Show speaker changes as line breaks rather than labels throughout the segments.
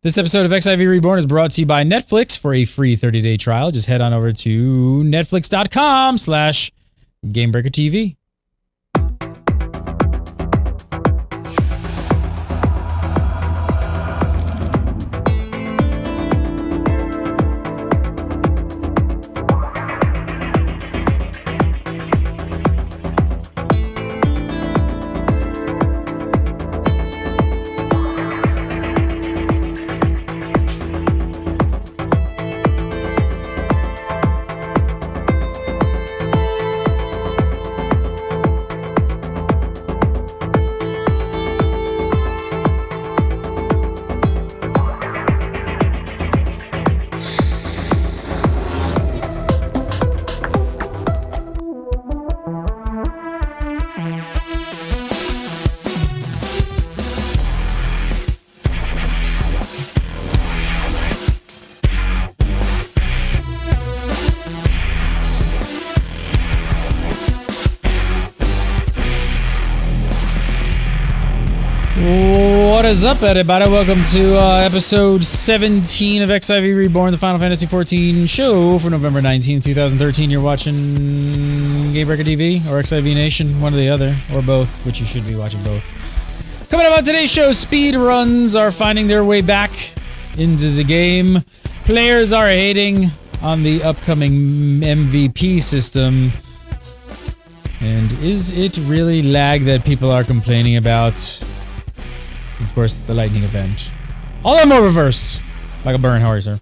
This episode of XIV Reborn is brought to you by Netflix. For a free 30-day trial, just head on over to netflix.com/GameBreakerTV. What is up, everybody? Welcome to episode 17 of XIV Reborn, the Final Fantasy XIV show for November 19, 2013. You're watching GameBreaker TV or XIV Nation, one or the other, or both, which you should be watching both. Coming up on today's show, speed runs are finding their way back into the game. Players are hating on the upcoming MVP system. And is it really lag that people are complaining about? Of course, the lightning event. All that more reversed. Michael Byrne, how are you, sir?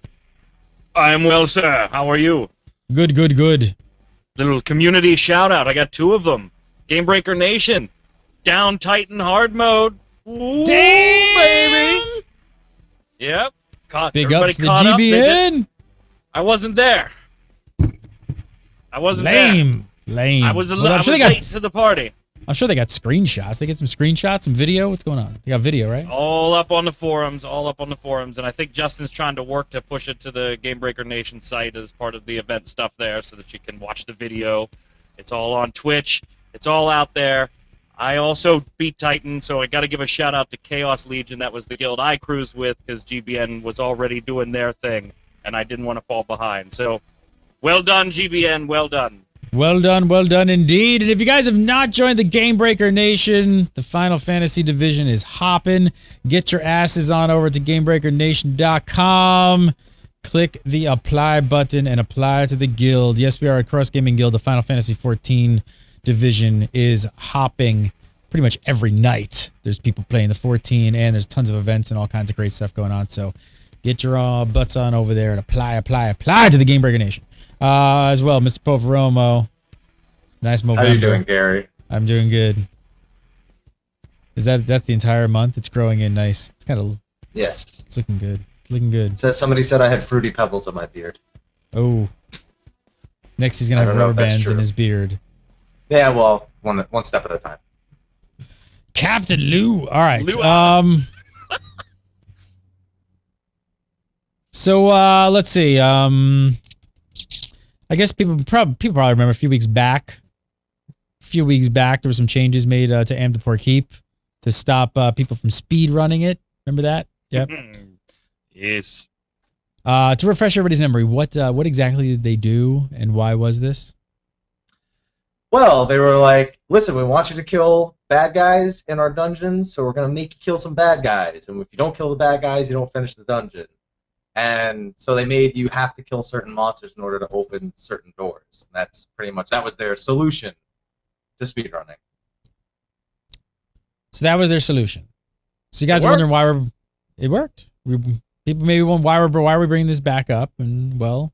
I'm well, sir. How are you?
Good, good, good.
Little community shout out. I got two of them. Gamebreaker Nation. Down Titan hard mode. Ooh,
damn,
baby. Yep.
Big
Everybody
ups to the
caught
GBN.
I wasn't there. I wasn't
Lame.
there.
Lame.
I was
Well,
late to the party.
I'm sure they got screenshots. They get some screenshots, some video. What's going on? They got video, right?
All up on the forums. And I think Justin's trying to work to push it to the Gamebreaker Nation site as part of the event stuff there so that you can watch the video. It's all on Twitch. It's all out there. I also beat Titan, so I got to give a shout out to Chaos Legion. That was the guild I cruised with because GBN was already doing their thing, and I didn't want to fall behind. So, well done, GBN. Well done.
Well done indeed. And if you guys have not joined the Gamebreaker Nation, the Final Fantasy division is hopping. Get your asses on over to GameBreakerNation.com. Click the apply button and apply to the guild. Yes, we are a cross-gaming guild. The Final Fantasy XIV division is hopping pretty much every night. There's people playing the 14, and there's tons of events and all kinds of great stuff going on. So get your butts on over there and apply to the Gamebreaker Nation. As well, Mr. Poveromo. Nice Movember.
How you doing, Gary?
I'm doing good. That's the entire month? It's growing in nice. It's kind of...
Yes.
It's looking good. It's looking good.
It says somebody said I had fruity pebbles on my beard.
Oh. Next he's going to have rubber bands in his beard.
Yeah, well, one step at a time.
Captain Lou. All right. So, let's see. I guess people probably remember a few weeks back, there were some changes made to Amdapor Keep to stop people from speed running it. Remember that? Yep.
Yes.
To refresh everybody's memory, what exactly did they do, and why was this?
Well, they were like, listen, we want you to kill bad guys in our dungeons, so we're going to make you kill some bad guys. And if you don't kill the bad guys, you don't finish the dungeon. And so they made you have to kill certain monsters in order to open certain doors. That's pretty much, that was their solution to speedrunning.
So that was their solution. So you guys are wondering why it worked. People maybe wonder why are we bringing this back up? And well,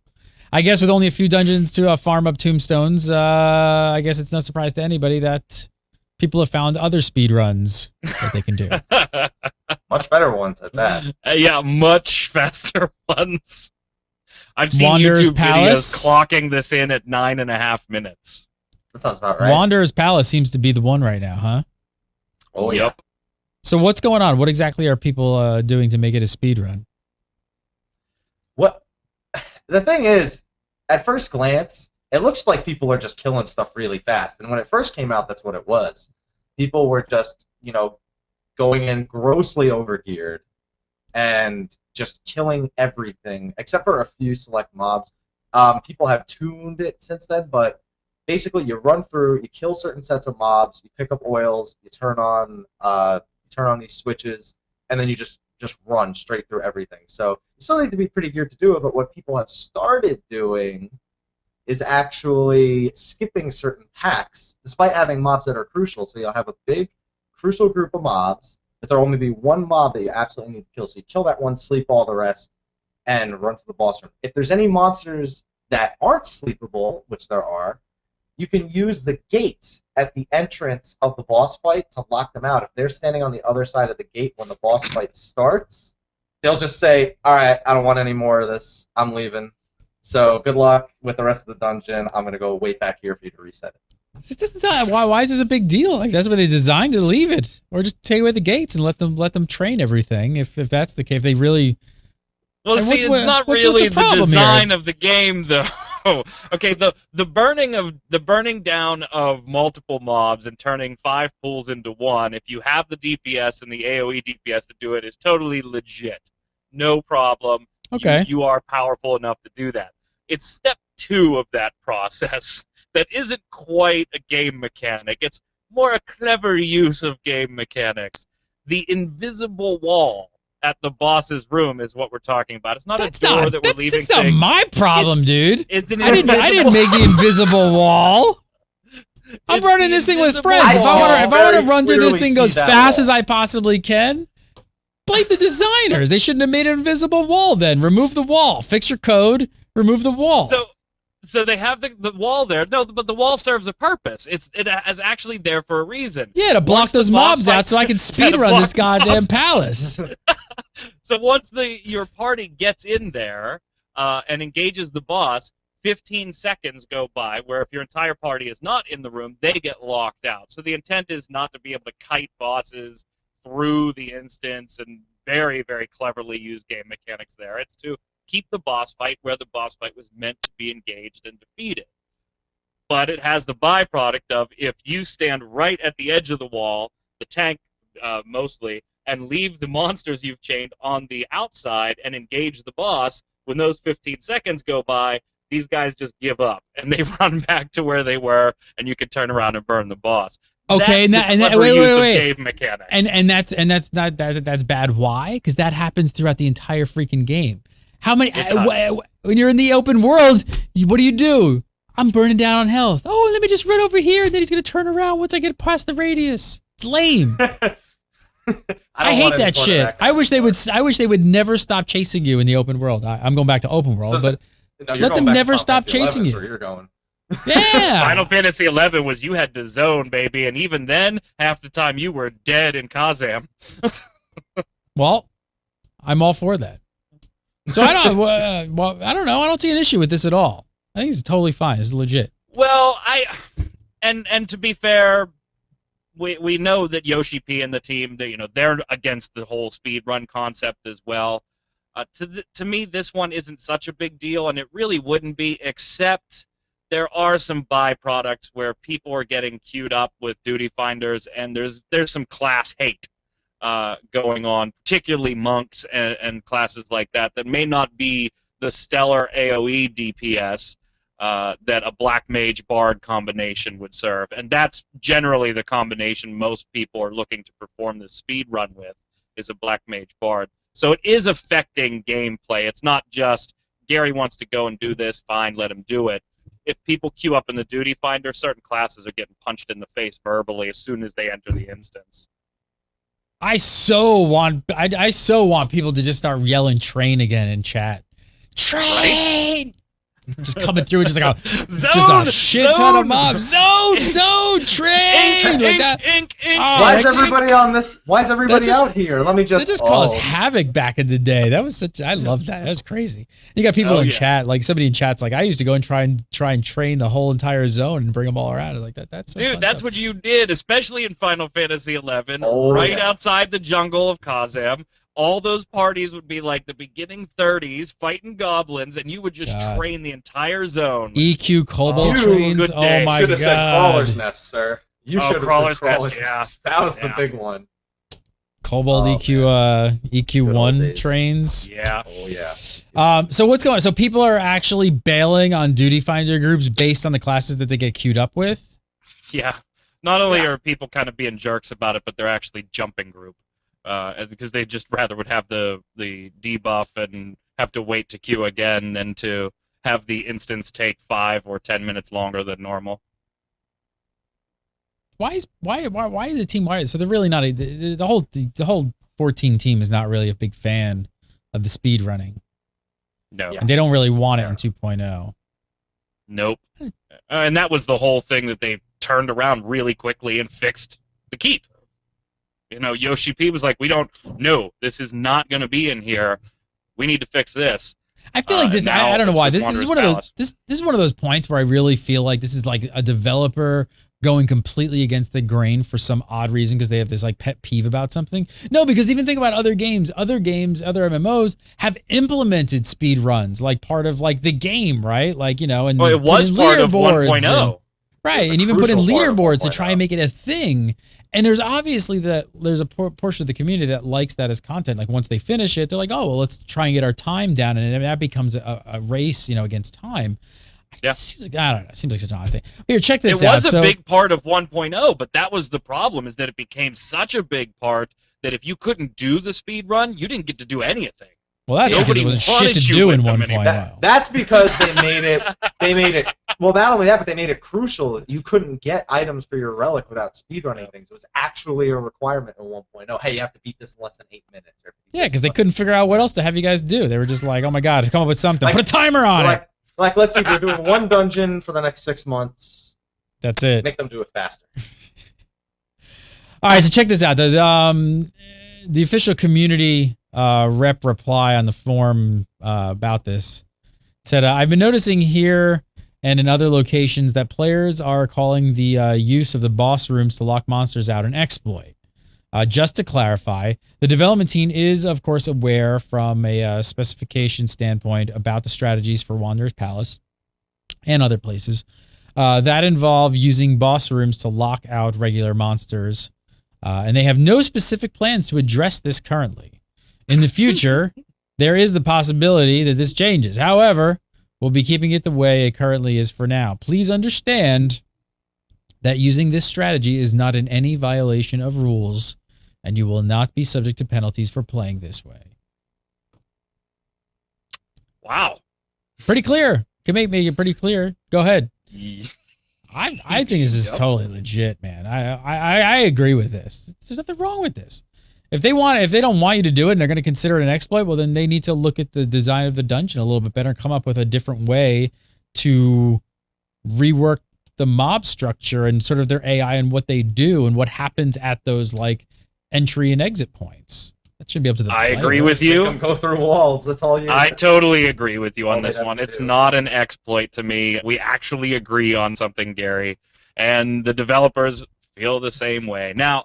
I guess with only a few dungeons to farm up tombstones, I guess it's no surprise to anybody that people have found other speed runs that they can do.
Much better ones at that.
Yeah, much faster ones. I've seen
Wanderer's
YouTube
Palace?
videos clocking this in at 9.5 minutes.
That sounds about right.
Wanderer's Palace seems to be the one right now, huh?
Oh, yeah.
Yep.
So what's going on? What exactly are people doing to make it a speed run?
What the thing is, at first glance, it looks like people are just killing stuff really fast. And when it first came out, that's what it was. People were just, going in grossly overgeared and just killing everything except for a few select mobs. People have tuned it since then, but basically you run through, you kill certain sets of mobs, you pick up oils, you turn on these switches, and then you just run straight through everything. So you still need to be pretty geared to do it, but what people have started doing is actually skipping certain packs, despite having mobs that are crucial. So you'll have a big, crucial group of mobs, but there'll only be one mob that you absolutely need to kill. So you kill that one, sleep all the rest, and run to the boss room. If there's any monsters that aren't sleepable, which there are, you can use the gate at the entrance of the boss fight to lock them out. If they're standing on the other side of the gate when the boss fight starts, they'll just say, all right, I don't want any more of this. I'm leaving. So good luck with the rest of the dungeon. I'm going to go wait back here for you to reset it.
This is not, why is this a big deal? Like, that's what they designed to leave it. Or just take away the gates and let them train everything, if that's the case. If they really...
Well, see, it's not really the design of the game, though. Okay, the burning down of multiple mobs and turning 5 pools into 1, if you have the DPS and the AoE DPS to do it, is totally legit. No problem.
Okay.
You are powerful enough to do that. It's step 2 of that process that isn't quite a game mechanic. It's more a clever use of game mechanics. The invisible wall at the boss's room is what we're talking about. It's not a door that we're leaving.
That's not my problem, dude.
It's an
I didn't make the invisible wall. I'm running this thing with friends. If I want to run through this thing as fast as I possibly can, blame the designers. They shouldn't have made an invisible wall then. Remove the wall. Fix your code. Remove the wall.
So they have the wall there. No, but the wall serves a purpose. It is actually there for a reason.
Yeah, to block those mobs out so I can speedrun this goddamn palace.
So once your party gets in there and engages the boss, 15 seconds go by where if your entire party is not in the room, they get locked out. So the intent is not to be able to kite bosses through the instance and very, very cleverly use game mechanics there. It's to keep the boss fight where the boss fight was meant to be engaged and defeated. But it has the byproduct of if you stand right at the edge of the wall, the tank mostly, and leave the monsters you've chained on the outside and engage the boss, when those 15 seconds go by, these guys just give up and they run back to where they were, and you can turn around and burn the boss.
Okay,
that's wait. Game mechanics.
And that's bad. Why? Because that happens throughout the entire freaking game. How many? When you're in the open world, what do? I'm burning down on health. Oh, let me just run over here, and then he's gonna turn around once I get past the radius. It's lame. I hate that shit. I wish they would never stop chasing you in the open world. I'm going back to open world, but let them never stop chasing you.
You're going.
Yeah.
Final Fantasy XI was you had to zone, baby, and even then, half the time you were dead in Kazam.
Well, I'm all for that. So I don't know. I don't see an issue with this at all. I think it's totally fine. It's legit.
Well, and to be fair, we know that Yoshi P and the team, they're against the whole speed run concept as well. To me, this one isn't such a big deal, and it really wouldn't be, except there are some byproducts where people are getting queued up with duty finders, and there's some class hate going on, particularly monks and classes like that may not be the stellar AoE DPS that a Black Mage Bard combination would serve. And that's generally the combination most people are looking to perform this speed run with, is a Black Mage Bard. So it is affecting gameplay. It's not just, Gary wants to go and do this, fine, let him do it. If people queue up in the duty finder, certain classes are getting punched in the face verbally as soon as they enter the instance.
I so want people to just start yelling "train" again in chat. Train! Right? Just coming through, just like a shit ton of mobs. Zone, train!
Ink,
like that.
Ink.
Why is everybody on this? Why is everybody out here? Let me just.
They just caused havoc back in the day. That was I love that. That was crazy. You got people in chat, like somebody in chat's like, I used to go and try and train the whole entire zone and bring them all around. Like that. That's
what you did, especially in Final Fantasy XI, outside the jungle of Kazam. All those parties would be like the beginning 30s fighting goblins, and you would just train the entire zone.
EQ Cobalt trains. Oh my god! You should have said
Crawler's Nest, sir. You should have said
Crawler's Nest.
Yeah, that was the big one.
Cobalt
Oh,
EQ
Good old
EQ1
days.
trains.
Yeah.
Oh yeah.
So what's going on? So people are actually bailing on duty finder groups based on the classes that they get queued up with.
Yeah. Not only
Yeah.
are people kind of being jerks about it, but they're actually jumping group. Because they just rather would have the debuff and have to wait to queue again than to have the instance take 5 or 10 minutes longer than normal.
Why is the team wired? So they're really not the whole 14 team is not really a big fan of the speed running,
No.
and they don't really want it in 2.0.
Nope. And that was the whole thing that they turned around really quickly and fixed the keep. You know, Yoshi P was like, "We don't. No, this is not going to be in here. We need to fix this."
I feel like this. I don't know why. This is one of those. This is one of those points where I really feel like this is like a developer going completely against the grain for some odd reason because they have this like pet peeve about something. No, because even think about other games, other MMOs have implemented speed runs like part of like the game, right? Like, you know, and
well, it was part of 1.0.
Right, and even put in leaderboards to try and make it a thing. And there's obviously there's a portion of the community that likes that as content. Like once they finish it, they're like, oh, well, let's try and get our time down. And that becomes a race, you know, against time.
Yeah.
It seems like, I don't know. It seems like such an odd thing. Here, check this out.
It was a big part of 1.0, but that was the problem, is that it became such a big part that if you couldn't do the speed run, you didn't get to do anything.
Well, that's because it wasn't shit to do in 1.0.
That's because they made it. Well, not only that, but they made it crucial. You couldn't get items for your relic without speedrunning things. It was actually a requirement in 1.0. Hey, you have to beat this in less than 8 minutes.
Yeah, because they couldn't figure out what else to have you guys do. They were just like, oh my god, come up with something.
Like,
put a timer on it.
Like, let's see, we're doing one dungeon for the next 6 months.
That's it.
Make them do it faster.
All right, so check this out. The official community rep reply on the forum about this said, I've been noticing here and in other locations that players are calling the use of the boss rooms to lock monsters out an exploit. Just to clarify, the development team is, of course, aware from a specification standpoint about the strategies for Wanderer's Palace and other places that involve using boss rooms to lock out regular monsters. And they have no specific plans to address this currently. In the future, there is the possibility that this changes. However, we'll be keeping it the way it currently is for now. Please understand that using this strategy is not in any violation of rules, and you will not be subject to penalties for playing this way.
Wow.
Pretty clear. Can make it pretty clear. Go ahead. I think this is totally legit, man. I agree with this. There's nothing wrong with this. If they don't want you to do it and they're going to consider it an exploit, well, then they need to look at the design of the dungeon a little bit better and come up with a different way to rework the mob structure and sort of their AI and what they do and what happens at those like entry and exit points. That should be up to the player.
I agree with you.
Make them go through walls. That's all you.
I totally agree with you on this one.
to
It's
do.
not an exploit to me. We actually agree on something, Gary, and the developers feel the same way. Now,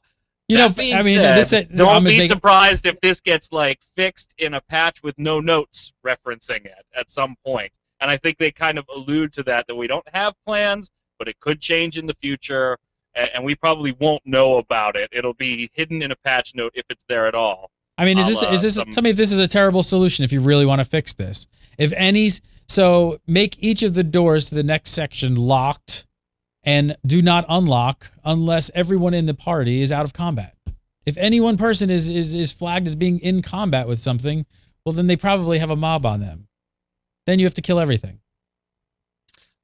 You know,
that being
I mean,
said, don't be surprised if this gets like fixed in a patch with no notes referencing it at some point. And I think they kind of allude to that we don't have plans, but it could change in the future, and we probably won't know about it. It'll be hidden in a patch note if it's there at all.
I mean, is this tell me if this is a terrible solution if you really want to fix this. So make each of the doors to the next section locked and do not unlock unless everyone in the party is out of combat. If any one person is flagged as being in combat with something, well, then they probably have a mob on them. Then you have to kill everything.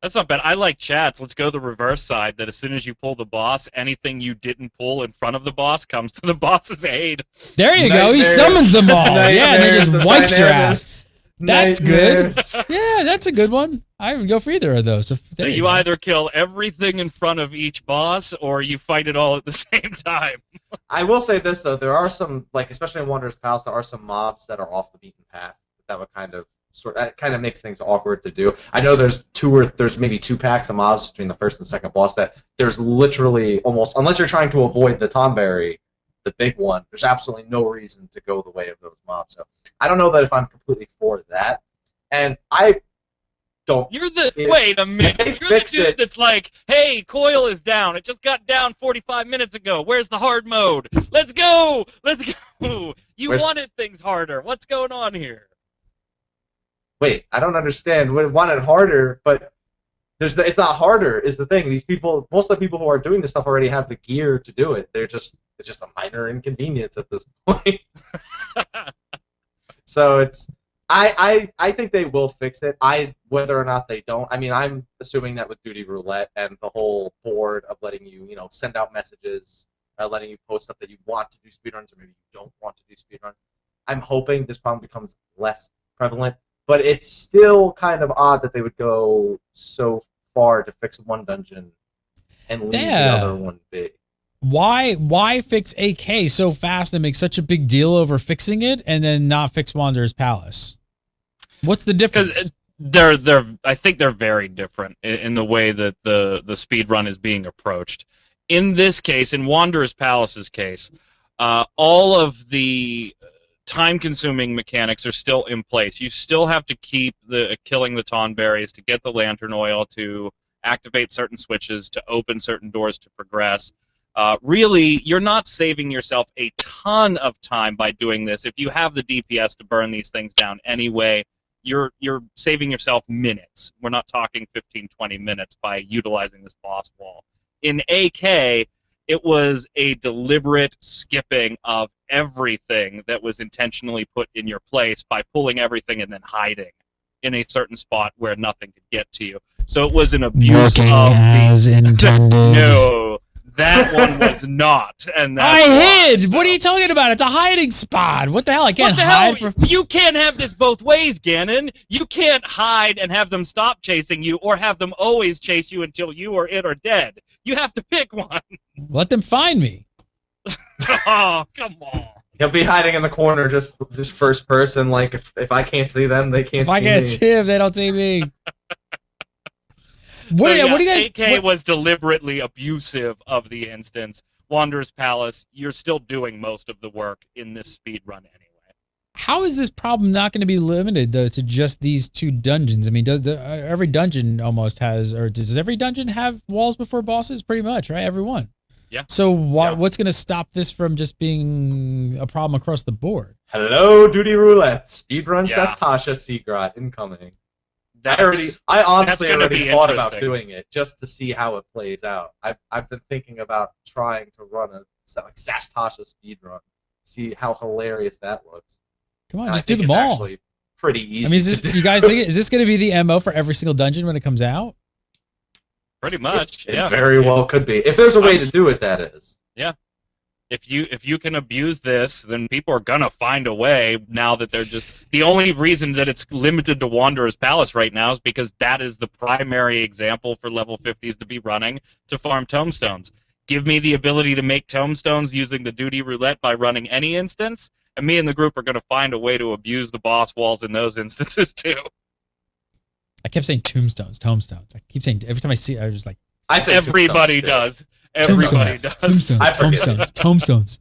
That's not bad. I like chats. Let's go the reverse side, that as soon as you pull the boss, anything you didn't pull in front of the boss comes to the boss's aid.
There you go. He summons them all. Yeah, and he just wipes your ass. That's good. Yeah, that's a good one. I would go for either of those.
So you either kill everything in front of each boss, or you fight it all at the same time.
I will say this, though. There are some, like, especially in Wanderer's Palace, there are some mobs that are off the beaten path. That would kind of makes things awkward to do. I know there's maybe 2 packs of mobs between the first and second boss that there's literally almost, unless you're trying to avoid the Tomberry, the big one, there's absolutely no reason to go the way of those mobs. So I don't know that if I'm completely for that. And I don't.
Wait a minute.
They
You're the
fix
dude
it.
that's like, hey, coil is down. It just got down 45 minutes ago. Where's the hard mode? Let's go. Let's go. You wanted things harder. What's going on here?
Wait, I don't understand. We want it harder, but it's not harder is the thing. These people, most of the people who are doing this stuff already have the gear to do it. It's just a minor inconvenience at this point. So I think they will fix it. Whether or not they don't, I mean, I'm assuming that with Duty Roulette and the whole board of letting you, send out messages, letting you post stuff that you want to do speedruns or maybe you don't want to do speedruns. I'm hoping this problem becomes less prevalent, but it's still kind of odd that they would go so far to fix one dungeon and leave the other one big.
Why fix AK so fast and make such a big deal over fixing it and then not fix Wanderer's Palace? What's the difference?
I think they're very different in the way that the speed run is being approached. In this case, in Wanderer's Palace's case, all of the time-consuming mechanics are still in place. You still have to keep killing the Tonberries to get the Lantern Oil, to activate certain switches, to open certain doors to progress. Really, you're not saving yourself a ton of time by doing this. If you have the DPS to burn these things down anyway, you're saving yourself minutes. We're not talking 15, 20 minutes by utilizing this boss wall. In AK, it was a deliberate skipping of everything that was intentionally put in your place by pulling everything and then hiding in a certain spot where nothing could get to you. So it was an abuse
Working
of
as intended.
No, that one was not. And that's
I hid.
So.
What are you talking about? It's a hiding spot. What the hell? I can't
hide.
hide.
You can't have this both ways, Ganon. You can't hide and have them stop chasing you, or have them always chase you until you or it are dead. You have to pick one.
Let them find me.
Oh, come on.
He'll be hiding in the corner, just first person. Like if I can't see them, they can't see me.
If I can't see them, they don't see me. What do you guys?
AK was deliberately abusive of the instance. Wanderer's Palace, you're still doing most of the work in this speed run anyway.
How is this problem not going to be limited though to just these two dungeons? I mean, does every dungeon almost has, or does every dungeon have walls before bosses? Pretty much, right? Every one.
Yeah.
So what's going to stop this from just being a problem across the board?
Hello, Duty Roulette. Speedrun says Tasha Seagrot incoming. I honestly already thought about doing it just to see how it plays out. I've been thinking about trying to run a Sash Tasha speedrun, see how hilarious that looks.
Come on, just do them all.
Actually pretty easy.
I mean, you guys think is this going to be the MO for every single dungeon when it comes out?
Pretty much.
It very well could be. If there's a way to do it, that is.
Yeah. If you can abuse this, then people are gonna find a way. Now that they're just the only reason that it's limited to Wanderer's Palace right now is because that is the primary example for level 50s to be running to farm tomestones. Give me the ability to make tomestones using the Duty Roulette by running any instance, and me and the group are gonna find a way to abuse the boss walls in those instances too.
I kept saying tombstones. I keep saying every time I see it, I was just like.
I say
everybody does. Everybody does.
Tombstones.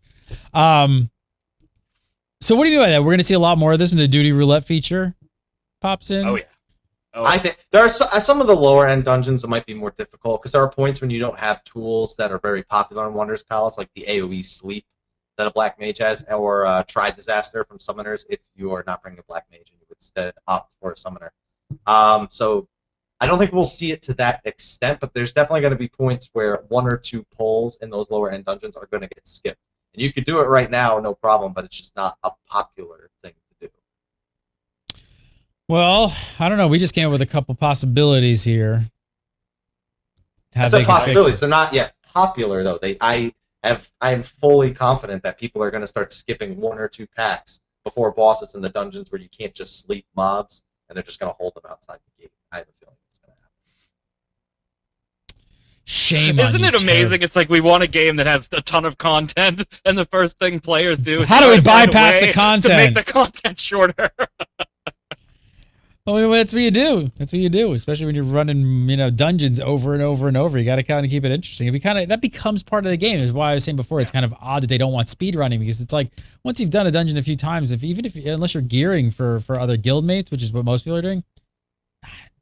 So what do you mean by that? We're going to see a lot more of this when the Duty Roulette feature pops in?
Oh, yeah.
I think there are some of the lower end dungeons that might be more difficult because there are points when you don't have tools that are very popular in Wanderer's Palace, like the AoE sleep that a black mage has, or Try Disaster from summoners if you are not bringing a black mage and you would instead opt for a summoner. So I don't think we'll see it to that extent, but there's definitely going to be points where one or two pulls in those lower end dungeons are going to get skipped. And you could do it right now, no problem, but it's just not a popular thing to do.
Well, I don't know. We just came up with a couple possibilities here.
I said possibilities. They're not yet popular, though. I am fully confident that people are going to start skipping one or two packs before bosses in the dungeons where you can't just sleep mobs, and they're just going to hold them outside the gate. I have a feeling.
Shame on
Isn't
you,
it amazing? It's like we want a game that has a ton of content, and the first thing players do is
how do we bypass the content
to make the content shorter?
Well, that's what you do. That's what you do, especially when you're running, dungeons over and over and over. You got to kind of keep it interesting. That becomes part of the game. Is why I was saying before. It's kind of odd that they don't want speed running because it's like once you've done a dungeon a few times, unless you're gearing for other guildmates, which is what most people are doing,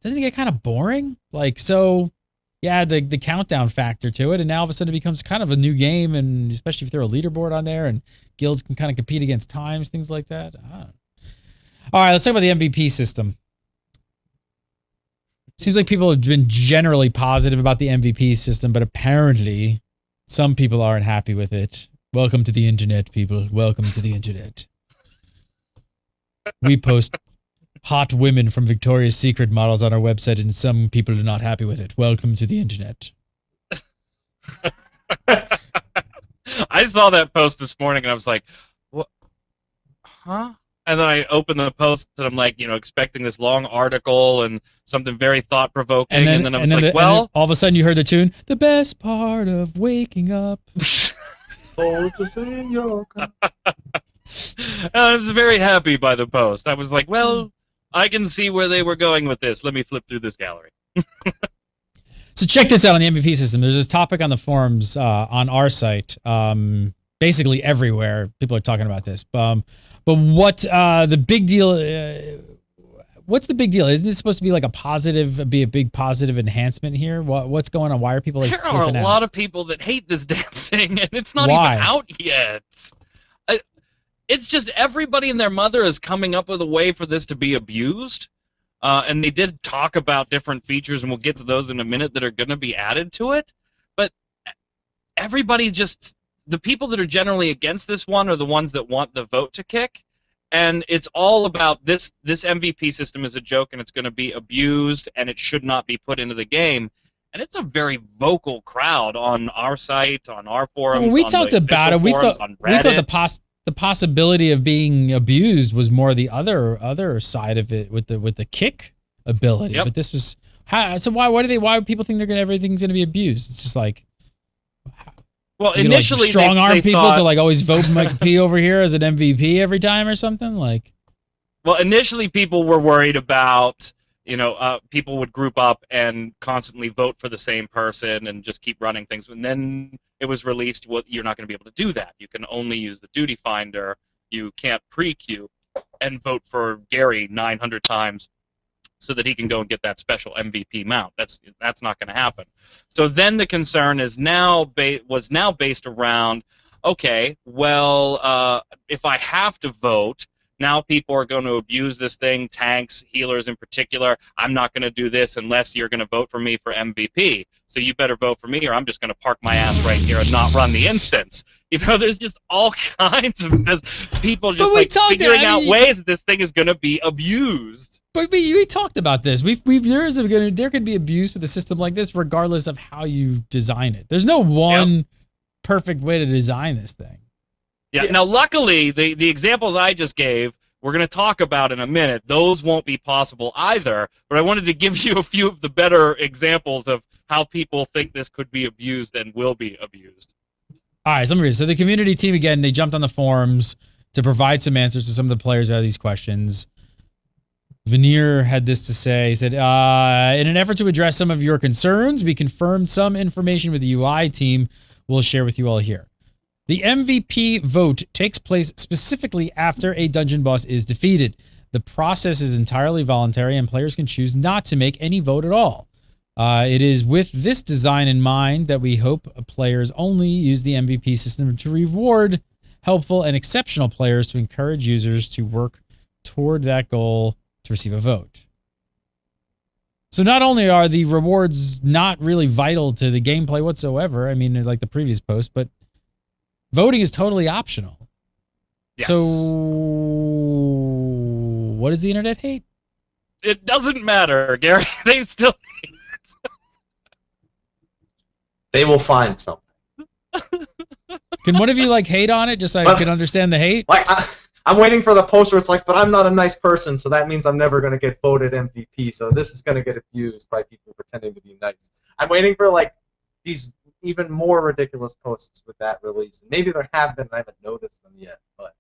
doesn't it get kind of boring? Like, so yeah, the countdown factor to it, and now all of a sudden it becomes kind of a new game, and especially if you throw a leaderboard on there and guilds can kind of compete against times, things like that. I don't know. All right, let's talk about the MVP system. Seems like people have been generally positive about the MVP system, but apparently some people aren't happy with it. Welcome to the internet, people. Welcome to the internet. We post hot women from Victoria's Secret models on our website, and some people are not happy with it. Welcome to the internet.
I saw that post this morning, and I was like, "What? Huh?" And then I opened the post, and I'm like, expecting this long article and something very thought-provoking, and then I was like, well...
all of a sudden you heard the tune, the best part of waking up.
I
was very happy by the post. I was like, well, I can see where they were going with this. Let me flip through this gallery.
So check this out on the MVP system. There's this topic on the forums on our site. Basically everywhere, people are talking about this. But what the big deal? What's the big deal? Isn't this supposed to be like be a big positive enhancement here? What's going on? Why are people like
there are a lot of people that hate this damn thing, and it's not even out yet. It's just everybody and their mother is coming up with a way for this to be abused. And they did talk about different features, and we'll get to those in a minute, that are going to be added to it. But everybody just... The people that are generally against this one are the ones that want the vote to kick. And it's all about this MVP system is a joke, and it's going to be abused, and it should not be put into the game. And it's a very vocal crowd on our site, on our forums.
Well, we talked about it. We thought the possibility of being abused was more the other side of it with the kick ability. Yep. But this was so why do people think everything's going to be abused? It's just like,
well, initially
like strong arm people to like always vote Mike P over here as an MVP every time or something like.
Well, initially people were worried about people would group up and constantly vote for the same person and just keep running things. And then it was released, well, you're not going to be able to do that. You can only use the duty finder. You can't pre-queue and vote for Gary 900 times so that he can go and get that special MVP mount. That's not going to happen. So then the concern is was now based around, okay, well, if I have to vote, now people are going to abuse this thing, tanks, healers in particular. I'm not going to do this unless you're going to vote for me for MVP. So you better vote for me, or I'm just going to park my ass right here and not run the instance. There's just all kinds of people just figuring out ways that this thing is going to be abused.
But we talked about this. There could be abuse with a system like this regardless of how you design it. There's no one perfect way to design this thing.
Yeah. Now, luckily, the examples I just gave, we're going to talk about in a minute. Those won't be possible either. But I wanted to give you a few of the better examples of how people think this could be abused and will be abused.
All right, so let me read. So the community team, again, they jumped on the forums to provide some answers to some of the players who had these questions. Veneer had this to say. He said, in an effort to address some of your concerns, we confirmed some information with the UI team we'll share with you all here. The MVP vote takes place specifically after a dungeon boss is defeated. The process is entirely voluntary, and players can choose not to make any vote at all. It is with this design in mind that we hope players only use the MVP system to reward helpful and exceptional players, to encourage users to work toward that goal to receive a vote. So not only are the rewards not really vital to the gameplay whatsoever, I mean, like the previous post, but voting is totally optional.
Yes.
So what does the internet hate?
It doesn't matter, Gary. They still hate it.
They will find something.
Can one of you hate on it just so I can understand the hate?
I'm waiting for the post where it's like, but I'm not a nice person, so that means I'm never going to get voted MVP, so this is going to get abused by people pretending to be nice. I'm waiting for these even more ridiculous posts with that release. Maybe there have been, and I haven't noticed them yet, but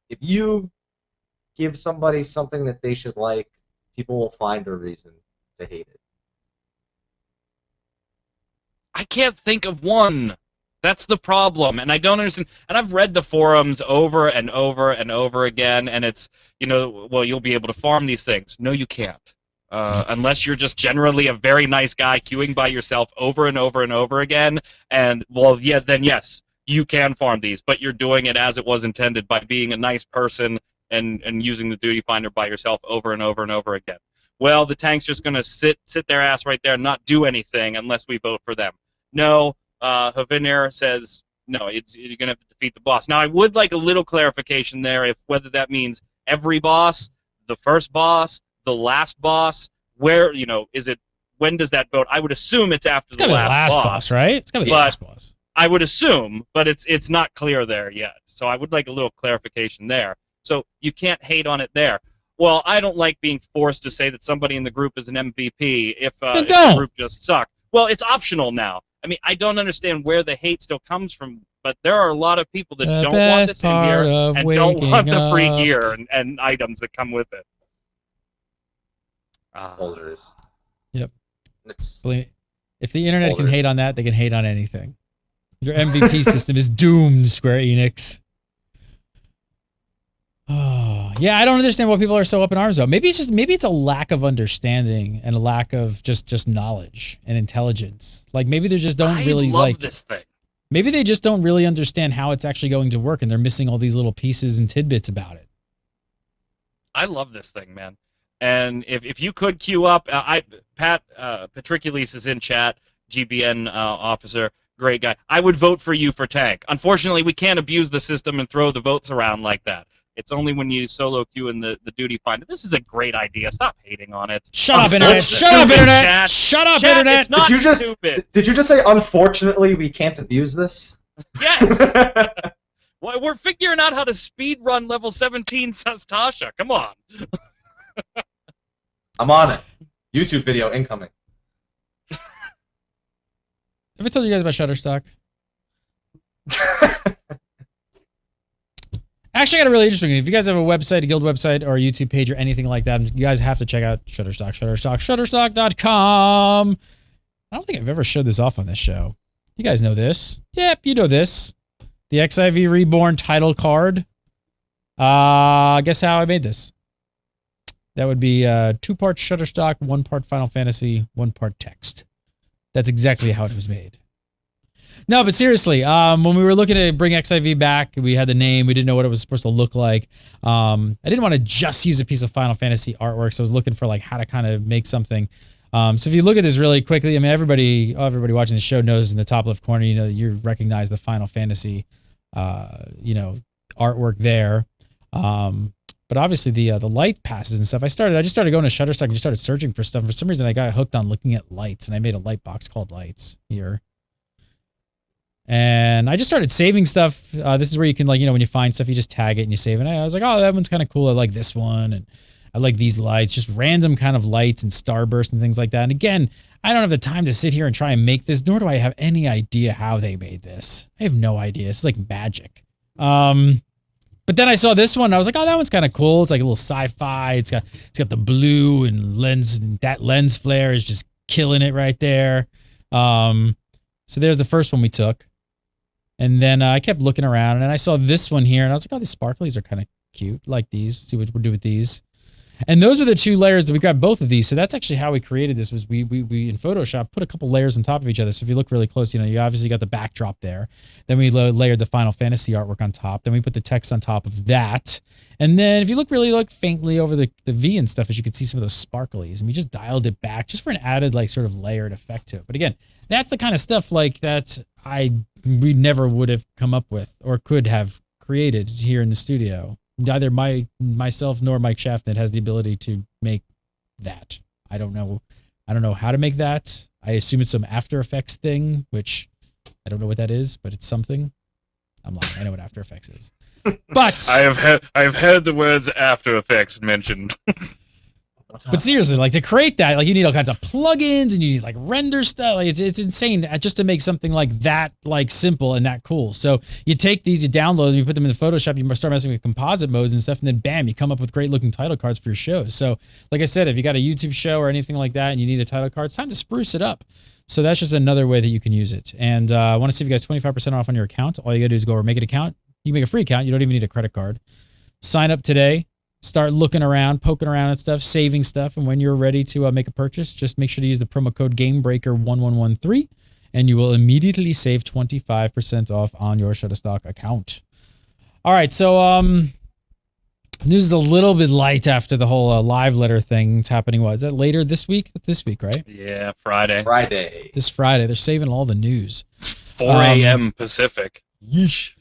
if you give somebody something that they should like, people will find a reason to hate it.
I can't think of one. That's the problem, and I don't understand. And I've read the forums over and over and over again, and it's, well, you'll be able to farm these things. No, you can't. unless you're just generally a very nice guy queuing by yourself over and over and over again. And well, yeah, then yes, you can farm these, but you're doing it as it was intended by being a nice person and using the duty finder by yourself over and over and over again. Well, the tank's just going to sit their ass right there and not do anything unless we vote for them. No, Havinir says, no, you're going to have to defeat the boss. Now, I would like a little clarification there, if whether that means every boss, the first boss, the last boss, where, is it, when does that vote? I would assume it's after the last boss,
right? It's got to be the last boss.
I would assume, but it's not clear there yet. So I would like a little clarification there. So you can't hate on it there. Well, I don't like being forced to say that somebody in the group is an MVP if the group just sucked. Well, it's optional now. I mean, I don't understand where the hate still comes from, but there are a lot of people that don't want this in here and don't want the free gear and items that come with it.
Folders.
Yep. If the internet can hate on that, they can hate on anything. Your MVP system is doomed, Square Enix. Oh, yeah, I don't understand what people are so up in arms about. Maybe it's a lack of understanding and a lack of just knowledge and intelligence. Like maybe they just don't really like
this thing.
Maybe they just don't really understand how it's actually going to work, and they're missing all these little pieces and tidbits about it.
I love this thing, man. And if you could queue up, Patricules is in chat, GBN officer, great guy. I would vote for you for tank. Unfortunately, we can't abuse the system and throw the votes around like that. It's only when you solo queue in the duty finder. This is a great idea. Stop hating on it.
Shut up, internet. Shut up, internet. Shut up, internet.
It's not stupid.
Did you just say, unfortunately, we can't abuse this?
Yes. Well, we're figuring out how to speed run level 17 Tasha. Come on.
I'm on it. YouTube video incoming.
Ever told you guys about Shutterstock? Actually, I got a really interesting thing. If you guys have a website, a guild website, or a YouTube page, or anything like that, you guys have to check out Shutterstock. Shutterstock.com. I don't think I've ever showed this off on this show. You guys know this. Yep, you know this. The XIV Reborn title card. Guess how I made this? That would be 2 parts Shutterstock, 1 part Final Fantasy, 1 part text. That's exactly how it was made. No, but seriously, when we were looking to bring XIV back, we had the name. We didn't know what it was supposed to look like. I didn't want to just use a piece of Final Fantasy artwork, so I was looking for like how to kind of make something. So if you look at this really quickly, I mean, everybody watching the show knows in the top left corner, you recognize the Final Fantasy, artwork there. But obviously the light passes and stuff. I just started going to Shutterstock and just started searching for stuff. For some reason, I got hooked on looking at lights, and I made a light box called Lights here. And I just started saving stuff. This is where you can, when you find stuff, you just tag it and you save it. And I was like, oh, that one's kind of cool. I like this one. And I like these lights, just random kind of lights and starbursts and things like that. And again, I don't have the time to sit here and try and make this, nor do I have any idea how they made this. I have no idea. It's like magic. But then I saw this one and I was like, oh, that one's kind of cool. It's like a little sci-fi. It's got the blue and lens, and that lens flare is just killing it right there. So there's the first one we took. And then I kept looking around, and then I saw this one here, and I was like, oh, these sparklies are kind of cute. Like these. See what we'll do with these. And those were the 2 layers that we got both of these. So that's actually how we created this. Was we in Photoshop put a couple layers on top of each other. So if you look really close, you obviously got the backdrop there. Then we layered the Final Fantasy artwork on top. Then we put the text on top of that. And then if you look faintly over the V and stuff, as you can see some of those sparklies. And we just dialed it back just for an added sort of layered effect to it. But again, that's the kind of stuff that we never would have come up with or could have created here in the studio. Neither myself nor Mike Shaftnet has the ability to make that. I don't know how to make that. I assume it's some After Effects thing, which I don't know what that is, but it's something. I'm lying. I know what After Effects is. But
I've heard the words After Effects mentioned.
But seriously, to create that, you need all kinds of plugins and you need render stuff. It's insane just to make something like that, simple and that cool. So you take these, you download them, you put them in the Photoshop, you start messing with composite modes and stuff, and then bam, you come up with great looking title cards for your shows. So like I said, if you got a YouTube show or anything like that and you need a title card, it's time to spruce it up. So that's just another way that you can use it. And I want to save you guys 25% off on your account. All you got to do is go over, make an account. You can make a free account. You don't even need a credit card. Sign up today. start looking around, poking around at stuff, saving stuff, and when you're ready to make a purchase, just make sure to use the promo code GameBreaker1113, and you will immediately save 25% off on your Shutterstock account. All right, so news is a little bit light after the whole live letter thing. It's happening, what, is that later this week? This week, right?
Yeah, Friday.
This Friday. They're saving all the news.
4 a.m. Pacific.
Yeesh.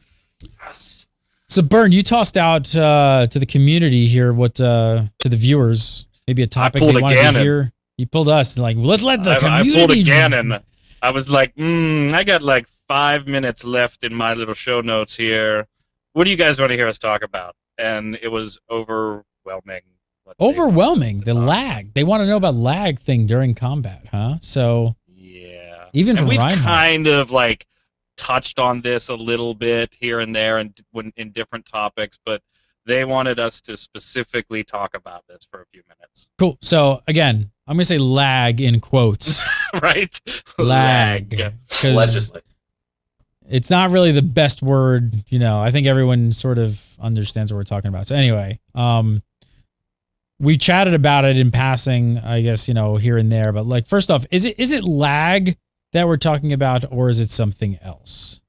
Yes.
So, Bern, you tossed out to the community here, to the viewers, maybe a topic they wanted to hear. You pulled us, like, let's let the community...
I pulled a Ganon. I was like, I got like 5 minutes left in my little show notes here. What do you guys want to hear us talk about? And it was overwhelming.
Overwhelming, the lag. They want to know about lag thing during combat, huh? So... Yeah. Even from
we've
Reinhardt.
kind of, like, touched on this a little bit here and there and in different topics, but they wanted us to specifically talk about this for a few minutes.
Cool. So again, I'm gonna say lag in quotes.
Right?
Lag.
Allegedly.
It's not really the best word, I think everyone sort of understands what we're talking about. So anyway, we chatted about it in passing, I guess, here and there, but like, first off, is it lag that we're talking about, or is it something else?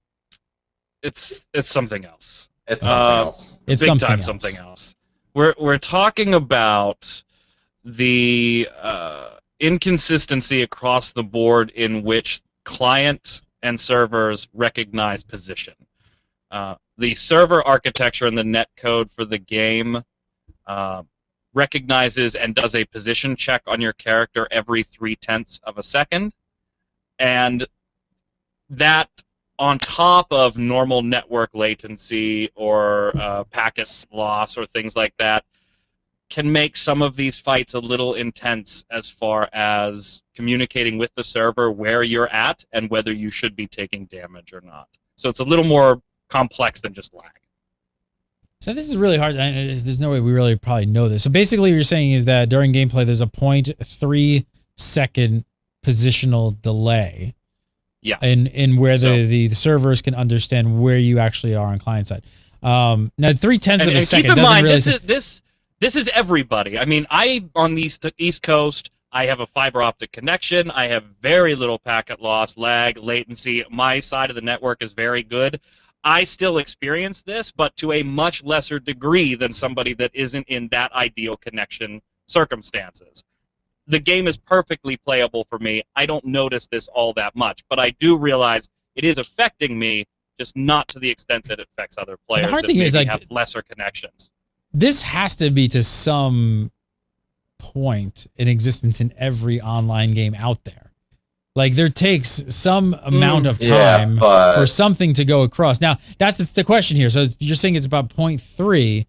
It's something else.
It's something else.
It's
something else. We're talking about the inconsistency across the board in which client and servers recognize position. The server architecture and the netcode for the game recognizes and does a position check on your character every 0.3 of a second. And that, on top of normal network latency or packet loss or things like that, can make some of these fights a little intense as far as communicating with the server where you're at and whether you should be taking damage or not. So it's a little more complex than just lag.
So this is really hard. There's no way we really probably know this. So basically what you're saying is that during gameplay, there's a 0.3 second positional delay.
Yeah.
In where the servers can understand where you actually are on client side. Now 0.3 of a second.
Keep in mind,
really
this is everybody. I mean, on the East Coast, I have a fiber optic connection. I have very little packet loss, lag, latency. My side of the network is very good. I still experience this, but to a much lesser degree than somebody that isn't in that ideal connection circumstances. The game is perfectly playable for me. I don't notice this all that much, but I do realize it is affecting me, just not to the extent that it affects other players that maybe have lesser connections.
This has to be to some point in existence in every online game out there. Like, there takes some amount of time for something to go across. Now, that's the question here. So you're saying it's about 0.3.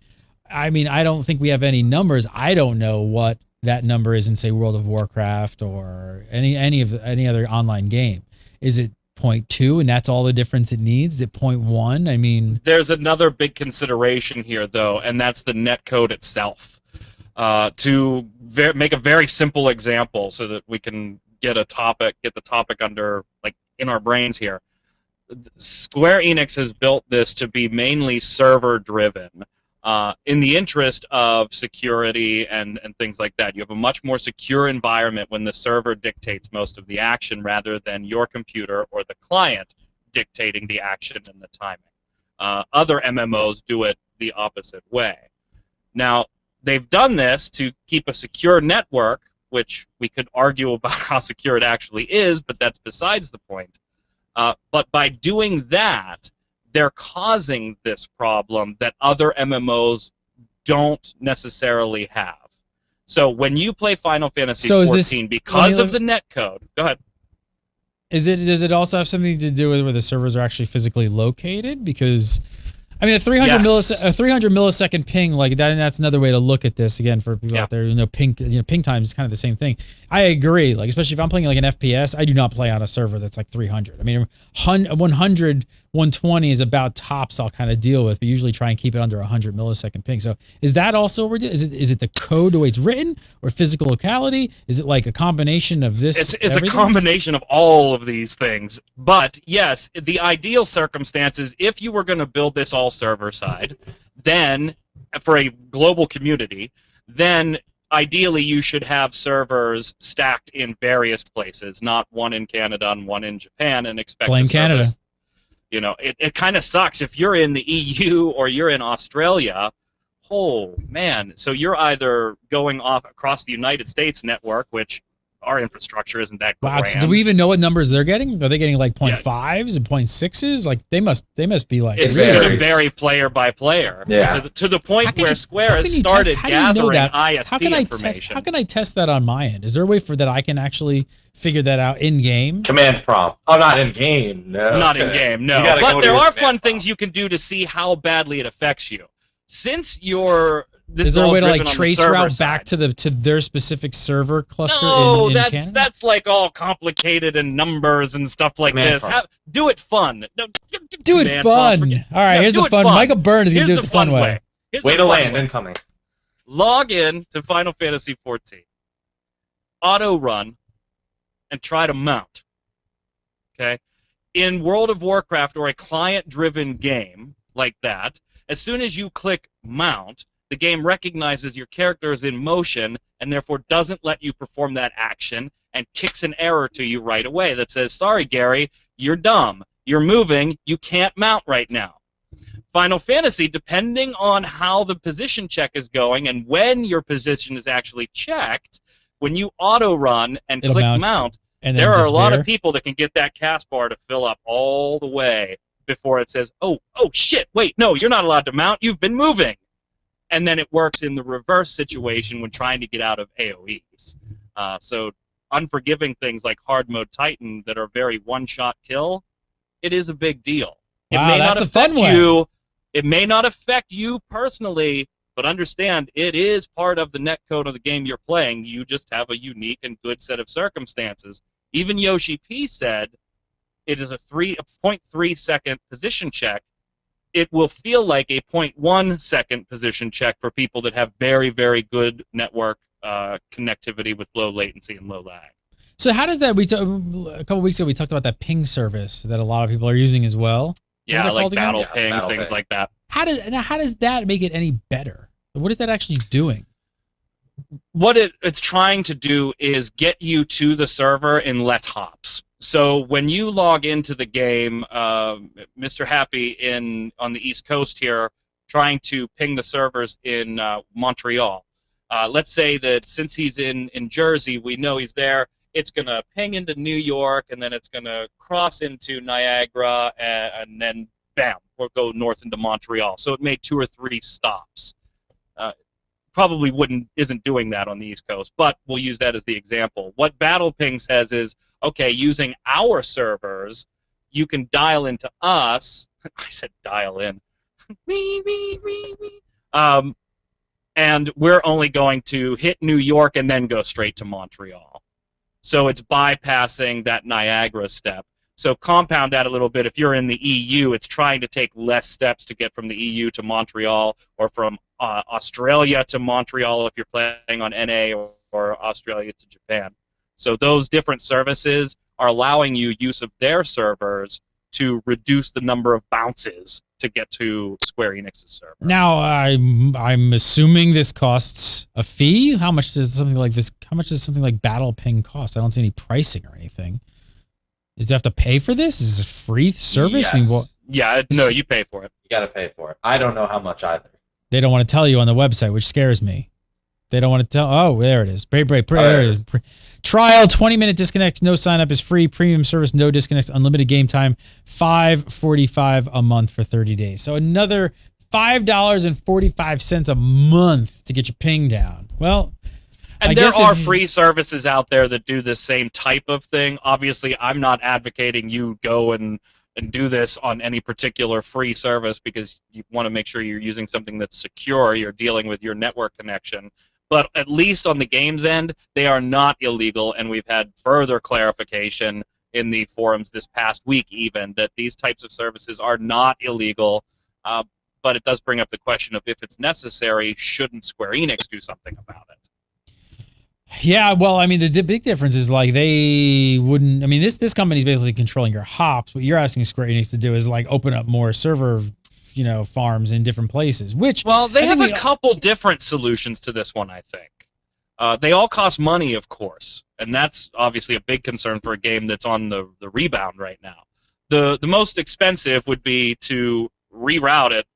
I mean, I don't think we have any numbers. I don't know what that number is in, say, World of Warcraft or any other online game. Is it 0.2 and that's all the difference it needs? Is it 0.1? I mean,
there's another big consideration here, though, and that's the netcode itself. To make a very simple example so that we can get the topic under, like, in our brains here. Square Enix has built this to be mainly server driven. In the interest of security and things like that. You have a much more secure environment when the server dictates most of the action rather than your computer or the client dictating the action and the timing. Other MMOs do it the opposite way. Now, they've done this to keep a secure network, which we could argue about how secure it actually is, but that's besides the point. But by doing that, they're causing this problem that other MMOs don't necessarily have. So when you play Final Fantasy XIV, because of the netcode, go ahead.
Does it also have something to do with where the servers are actually physically located? Because, I mean, a 300 millisecond ping, like that's another way to look at this. Again, for people out there, ping time is kind of the same thing. I agree. Like, especially if I'm playing like an FPS, I do not play on a server that's like 300. I mean, 100, 120 is about tops I'll kind of deal with, but usually try and keep it under 100 millisecond ping. So is that also what we're doing? Is it the code, the way it's written, or physical locality? Is it like a combination of this?
It's a combination of all of these things. But yes, the ideal circumstance is if you were going to build this all server side, then for a global community, then ideally you should have servers stacked in various places, not one in Canada and one in Japan, and expect
Blame
the
Canada.
service. You know, it kind of sucks if you're in the EU or you're in Australia. Oh man, so you're either going off across the United States network, which our infrastructure isn't that
Wow.
grand.
So do we even know what numbers they're getting? Are they getting like 0.5s and 0.6s? Like they must be like.
It's
varies.
going to vary player by player.
Yeah.
To the point
How can
where
you-
Square
how
has
can you
started
test- how do you know
gathering
that?
ISP information.
How can I test that on my end? Is there a way for that I can actually figure that out in game?
Command prompt. Oh, not in game. No.
Not in game, no.
You gotta go
But
to
there
your
are
command
fun
prompt.
things you can do to see how badly it affects you. Since this
Is there a
all
way to
driven
like
on the
trace
server
route
side.
back to their specific server cluster
No,
in Canada?
that's like all complicated and numbers and stuff like
Command
this.
prompt.
Do it fun. No,
Do it
command
fun.
prompt,
All right,
Yeah,
here's
do
the
it
fun.
fun.
Michael Byrne is going
Here's
to do it the fun way.
Here's
Way
the
to
fun
land
way.
incoming.
Log in to Final Fantasy XIV. Auto run and try to mount. Okay? In World of Warcraft or a client-driven game like that, as soon as you click mount, the game recognizes your character is in motion and therefore doesn't let you perform that action and kicks an error to you right away that says, sorry, Gary, you're dumb. You're moving. You can't mount right now. Final Fantasy, depending on how the position check is going and when your position is actually checked, when you auto run and
It'll
click
mount.
mount,
And then
there are a lot
disappear.
of people that can get that cast bar to fill up all the way before it says, oh shit, wait, no, you're not allowed to mount, you've been moving. And then it works in the reverse situation when trying to get out of AoEs. So unforgiving things like hard mode Titan that are very one-shot kill, it is a big deal.
Wow,
it may
that's
not
the fun
affect
way.
you. It may not affect you personally, but understand it is part of the netcode of the game you're playing. You just have a unique and good set of circumstances. Even Yoshi P said it is a 0.3 second position check. It will feel like a 0.1 second position check for people that have very, very good network connectivity with low latency and low lag.
So how does that? A couple weeks ago we talked about that ping service that a lot of people are using as well.
Yeah,
that
like
called again?
battle
Yeah,
ping,
battle
things
ping.
like that.
How does that make it any better? What is that actually doing?
What it's trying to do is get you to the server in less hops. So when you log into the game, Mr. Happy on the East Coast here, trying to ping the servers in Montreal. Let's say that since he's in Jersey, we know he's there. It's going to ping into New York, and then it's going to cross into Niagara, and then, bam, we'll go north into Montreal. So it made 2 or 3 stops. Probably isn't doing that on the East Coast, but we'll use that as the example. What Battle Ping says is, okay, using our servers, you can dial into us. I said dial in. And we're only going to hit New York and then go straight to Montreal. So it's bypassing that Niagara step. So compound that a little bit. If you're in the EU, it's trying to take less steps to get from the EU to Montreal, or from Australia to Montreal if you're playing on NA, or Australia to Japan. So those different services are allowing you use of their servers to reduce the number of bounces to get to Square Enix's server.
Now I'm assuming this costs a fee. How much does something like this? How much does something like Battle Ping cost? I don't see any pricing or anything. Does you have to pay for this? Is this a free service?
Yes.
I mean, what,
Yeah, no, you pay for it.
You gotta pay for it. I don't know how much either.
they don't want to tell you on the website, which scares me. They don't want to tell. Oh, there it is. There it is. Trial, 20-minute disconnect, no sign up is free. Premium service, no disconnects, unlimited game time, $5.45 a month for 30 days. So another $5.45 a month to get your ping down. Well,
And
I
there
guess
are
if-
free services out there that do the same type of thing. Obviously, I'm not advocating you go and do this on any particular free service, because you want to make sure you're using something that's secure. You're dealing with your network connection. But at least on the game's end, they are not illegal, and we've had further clarification in the forums this past week even that these types of services are not illegal. But it does bring up the question of, if it's necessary, shouldn't Square Enix do something about it?
yeah, well, I mean, the big difference is like they wouldn't. I mean, this company's basically controlling your hops. What you're asking Square Enix to do is like open up more server, farms in different places. Which
Well, they have a couple different solutions to this one, I think. They all cost money, of course, and that's obviously a big concern for a game that's on the rebound right now. The most expensive would be to reroute it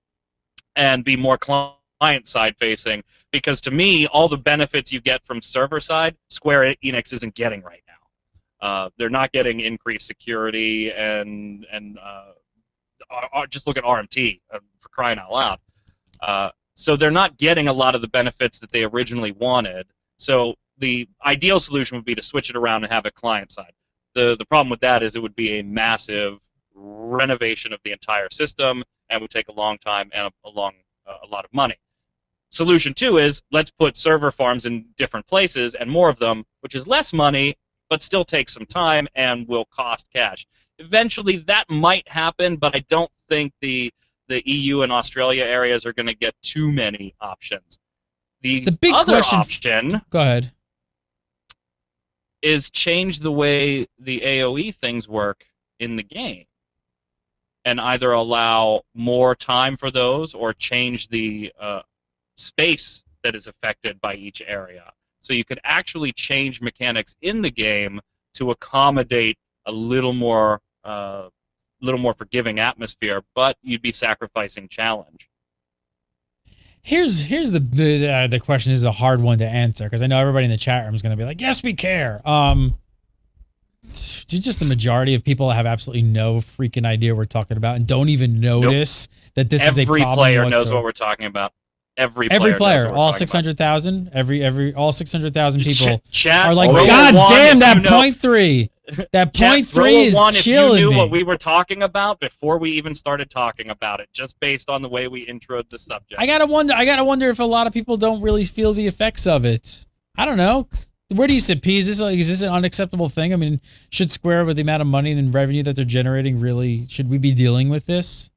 and be more client-side facing, because to me, all the benefits you get from server-side, Square Enix isn't getting right now. They're not getting increased security and just look at RMT, for crying out loud. So they're not getting a lot of the benefits that they originally wanted. So the ideal solution would be to switch it around and have it client-side. The problem with that is it would be a massive renovation of the entire system and would take a long time and a lot of money. Solution 2 is let's put server farms in different places and more of them, which is less money, but still takes some time and will cost cash. Eventually that might happen, but I don't think the EU and Australia areas are going to get too many options. The big other option,
go ahead,
is change the way the AoE things work in the game and either allow more time for those or change the space that is affected by each area. So you could actually change mechanics in the game to accommodate a little more forgiving atmosphere, but you'd be sacrificing challenge.
Here's the question. This is a hard one to answer because I know everybody in the chat room is going to be like, yes, we care. Just the majority of people have absolutely no freaking idea what we're talking about and don't even notice that this is a problem.
Every player knows what we're talking about. Every player,
all 600,000, all 600,000 people
chat,
are like, God damn, that point 3. That point 3 is killing me.
If you knew what we were talking about before we even started talking about it, just based on the way we introed the subject.
I gotta wonder if a lot of people don't really feel the effects of it. I don't know. Where do you sit, P? Is this an unacceptable thing? I mean, should Square, with the amount of money and revenue that they're generating, really, should we be dealing with this?